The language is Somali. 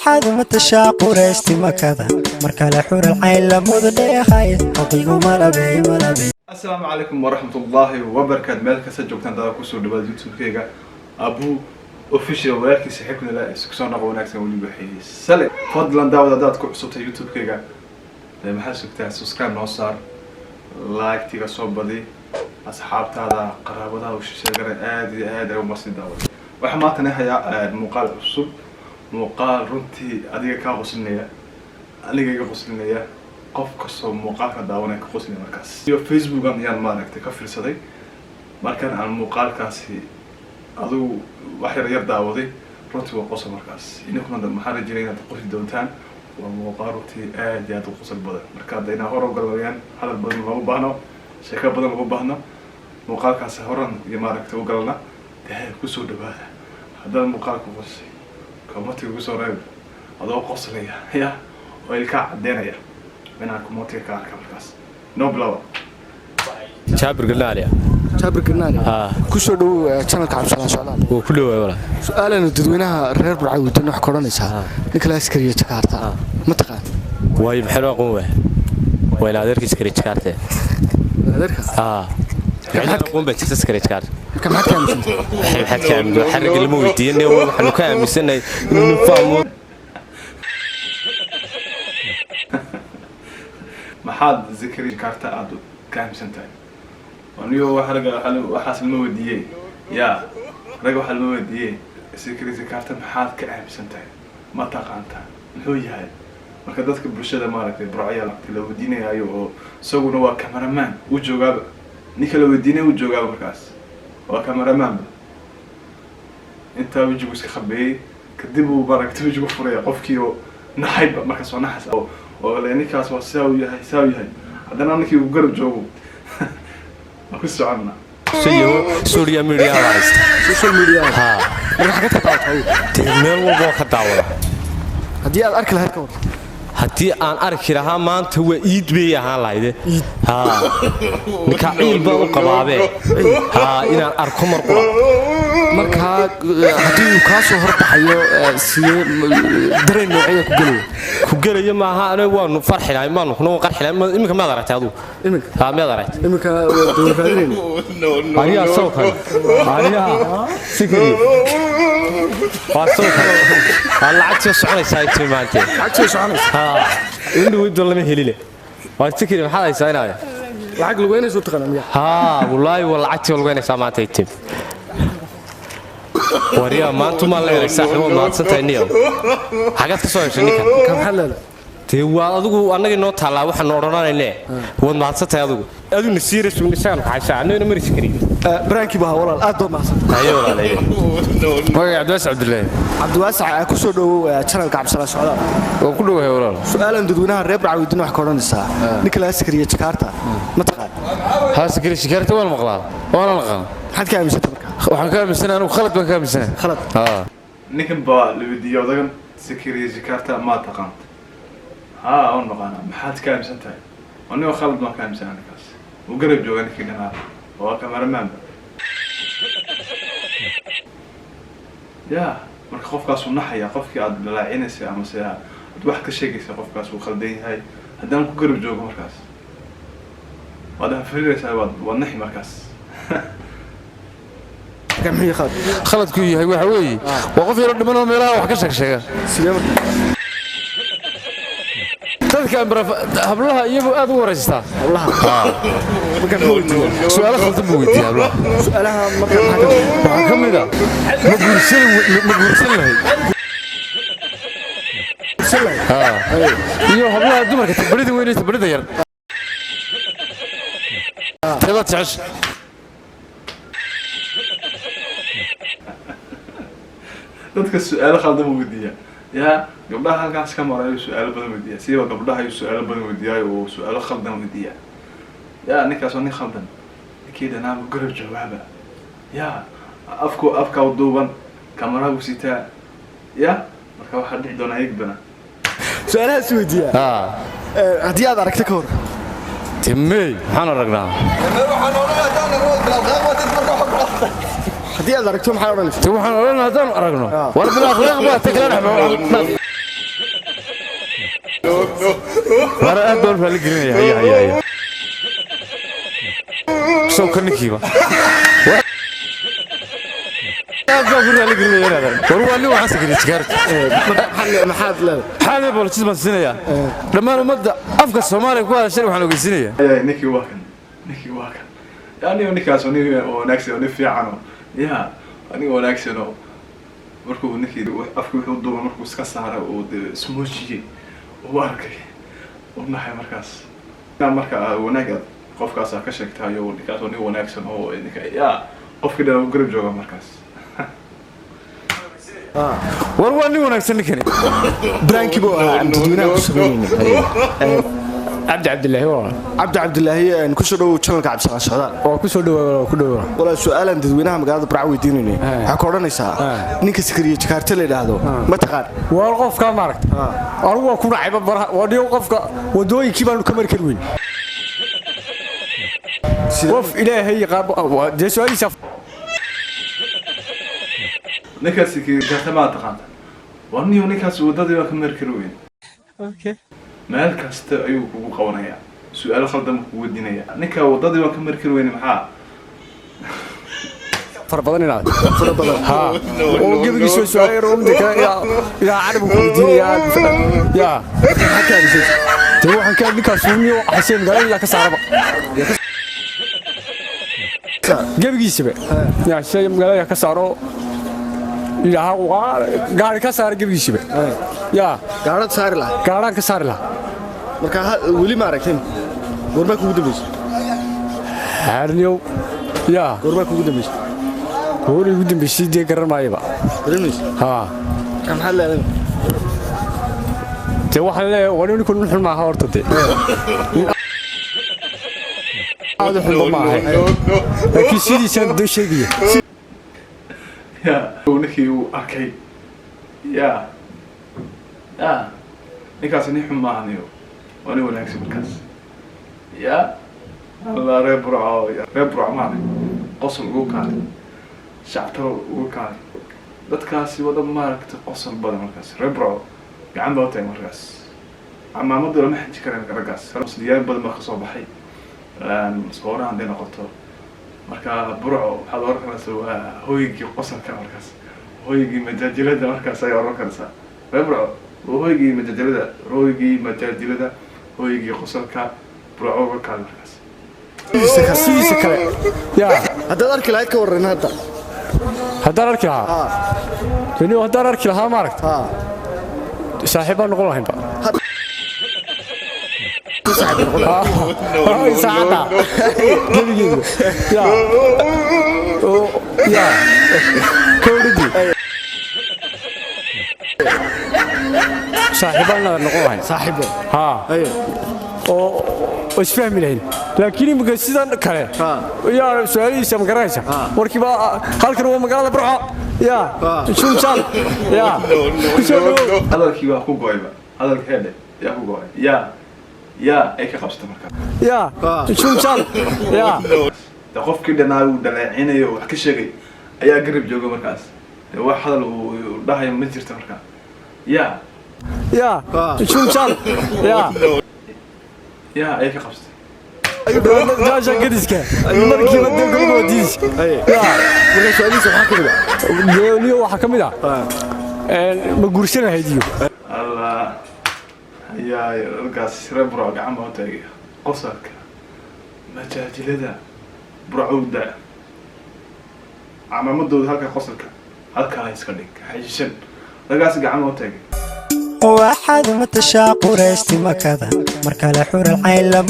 waxaad uma tashaaquraysti makada marka la xur alcayn la mudneehay haqiigu malabay السلام عليكم ورحمة الله وبركاته. مالك سجوكتان دا كوسو دبا يوتيوب كيغا ابو اوفيشال ولكن صاحبنا لا سكسون ابو وناكسن ولي بخي سلام فضلا داود داد ku cusubtay youtube kayga ma xasubtaa subscribe noo saar like tiga soo badi asxaabtaada qaraabada oo sheegay aad ay u marsi daawad waxa maanta nahay muuqaal cusub muuqaal runtii adiga ka qoslinaya aniga iga qoslinaya qof kasto muuqaalka daawanay ka qoslinaya markaas iyo facebook aan maaragtay ka fiirsaday markaan aan muuqaalkaasi aduu wax yar daawaday runtii waa qosol markaas inaguna maxaa rajaynayaa inaad qofi doontaan waa muuqaal runtii aad u qosol badan marka hadayna hor u galayaan hadal badan loo baahno sheeko badan loo baahno muuqaalkaasi horan iyo maaragtay u galna ku soo dhawaada haddana muuqaalku qosay كموتي وصورة هذا قصلية يا ويلكع الدنيا من كموتي كاركاس نوبلا شابر قلنا عليه كسودو channel كعبسنا سؤال وكله ولا سؤال إنه تدوينها رير بعود إنه حكرانيسها نكلاس كريه جاكرتا متقن وايد حلوة قوة ولا هذاك يسكري جاكرتا هذاك يعني قوم بتسكري جاكرتا كم حد كان حد كان حرق المويدين وحنا كان مسنا نفهمه ما حد ذكري كارتا عدو كام سنتين ونيو وحاس المودية يا رجع حل المودية ذكري كارتا ما حد كام سنتين ما تقانتها هو يهاي marka dadka bulshada maaragtay burcayal kala wadinaya oo isaguna waa cameraman u joogaa ninka la wadinay u joogaa markaas waa cameraman inta wajigu iska khabeeyay kadib uu baaragtay wajigu furay qofkii oo naxayba marka soo naxas oo leenikaas waa saaw yahay hadana ninkii uu garab joogo ku soconna social media ha marka ka taabtay meel walba ka daawada hadii aad arki lahayd ka war haddii aan arki lahaa maanta waa iid bay ahaan lahayd ha mikaciil baa u qabaabee ha inaan arko marka haddii uu ka soo hortaxayo sidee dareen noocyo ku gelayo maaha aniga waan farxinahay maan kuna qarxinahay imika ma aragtay adu imika ma aragtay imika dawladeen aniga soo kale aniga sikri waa soo kale lacagta soconaysa ay timaantay lacagta soconaysa inuu wada lama helile waa sikri maxaa ay saynaya lacag lagu weynayso taqaanamiya ha wallahi wala lacagta lagu weynaysa maanta ay tim وريا ما أنتم ما لقيت ساحبون ما تصدقني حاجات كسوة شنيكا كم حلال تيوا أدوكو أنا جينا طالع واحد نورنا لنا هو ما تصدق أدو نسير شو نسان عايشة أنا نمر شكري برانكي بها والله أدو ما أيوة والله أيوة عبد الواسع عبد الواسع كسودو channel كعبسنا سؤال وكله هي والله سؤال ندوينها الرب عودنا وحكرنا الساعة نيكلاس كريه جاكرتا ما تقال ها سكري جاكرتا ولا مغلا ولا الغلا حد كان يسوي waxaan ka aaminsanaa inuu khalad baan ka aaminsanaa khalad ninkan baa la weydiiyay odagan security jakarta ma taqaan oo noqona maxaad ka aaminsantahay aniga khalad baan ka aaminsanaa ninkaas uu garab jooga ninkii dhanaa oo cameraman ya marka qofkaas uu naxaya qofkii aad balaacinaysa ama se aad wax ka sheegaysa qofkaas uu khaldan yahay haddaan ku garab joogo markaas waad fariiraysaa waad naxi markaas كم هي خلط كوي هاي وحوي وقف يرد منهم ميلا وحكشك شيء تذكر هبلها يبغى أدور رجستا والله سؤال خلط بويتي هبلها سؤالها ما كم إذا مقول سلة يو هبلها دمر كتبريد وين تبريد ير تبغى تعيش dadka su'aalo khaldan weydiiya ya gabdhaha halkaas ka marayo su'aalo badan weydiiya siiba gabdhaha ay su'aalo badan weydiiyay oo su'aalo khaldan weydiiya ya ninkaas oo nin khaldan kida naam garab jawaaba ya afka u duuban kamera u sitaa ya marka waxa dhici doona eegdana su'aalaha weydiiya hadii aad aragtay ka hor timay waxaan aragnaa هدي أدرك توم حارون توم حارون هذا أرجنا وارد الأخلاق ما تكلم wara aad baan fali gelinaya haya soo kanikiiba aad baan fali gelinaya war waa nin waxaan sagay sigaarta maxaad leedahay xaalay booliis baan siinaya dhamaan umada afka Soomaaliya ku hadashay waxaan ogeysinaya ninkii waa kan yani ninkaas oo wanaagsan oo fiican ya aniga wanaagsan oo markuu ninkii afku wuxuu duubay markuu iska saaray oo smoochiyay oo arkay oo naxay markaas marka wanaag qofkaas ka sheegtayo ninkaas oo wanaagsan oo ninka ya qofkii dhan uu garab jooga markaas war waa nin wanaagsan ninkani branki boo dadweynaha ku sameeyay عبد الله هو عبد الله ان كسو دhow channelka cabsana socdaan oo ku soo dhawaado wala su'aalan dadweynaha magaalada Burco weydiinayay waxa ka oranaysaa ninka sikriye jakarta la yiraahdo ma taqaan war qofka maaragt anigu waa ku dhacay wadhiyo qofka wadooyinkii baan ka markar weyn qof ilaahay qaab jeesualiisa ninkaas sikriye jakarta ma taqaan warniyo ninkaas wadadii waa ka markar weyn okay meel kasta ayuu kugu qabanaya su'aalo khaldan kugu weydiinaya ninka wadadii waa ka markar weyn maxaa farbadan ha oo gabigiisu su'aalo roomdika ya arab ku weydiinaya ya hatta waxaan ka ninkaas suumiyo xaseen galay ka saaraba gabigiisaba ya shay galay ka saaro ilaha waa gaari ka saar gabigiisaba ya gaarad saar la gaaraan ka saar la marka wali ma aragteen goorma kugu dambeysay harniyo ya goorma kugu dambeysay hore ugu dambeysay de garanayba ha kan hal leeyahay te waxa leeyahay wani ku xun ma horta de aad xun ma ahay laakiin sidiisan de sheegay ya ninkii uu arkay ya ninkaas ni xun ma ahaniyo wani wanaagsan markaas ya Allah reebro amaane qosol ugu kaalay shactaro ugu kaalay dadkaasi wada maaragta qosol badan markaas reebro gacan baa tahay markaas amaamadu lama xajin kareen raggaas rasliyaal badan ma ka soo baxay soorahan day noqoto marka burco waxaad oran karaysaa waa hooygii qosolka markaas hooygii majaajilada markaas ay oran karaysaa burco hooygii majaajilada hooygii qosolka burco uga kaal markaas sidiisa kale ya haddaad arki lahayd ka waran hadda haddaan arki lahaa tani haddaan arki lahaa maaragt saaxiibaan noqon lahaynba saacada gebigeedu ya kowdhidi saaxiibaan noqon lahayn saaxiibo ha oo isfahmi lahayn laakiin imika sidan kale ya su'aalihiisa ma garanaysa warkiiba halkan waa magaalada Burco ya shunjaan ya hadalkii waa ku gooyba hadalkeeda yaa ku gooy ya ay ka qabsato markaa ya shunjaan ya da qofkii dhanaa uu dhaleecinayo wax ka sheegay ayaa garab jooga markaas wax hadal uu dhahayo ma jirto markaa ya shunjaan ya ay ka qabsatay جاشا قديسك المركي بده قلبه وديس يا ولا سؤاليسه waxa kamida deeliyo waxa kamida ma guursana haydiyo Allah ya ragaas reebro gacan baa taagay qosolka majaajilada burcowda amamadooda halka qosolka halka iska dhig xajishan ragaas gacan baa taagay waxaad matashaa quraysti makada marka la xural cayn la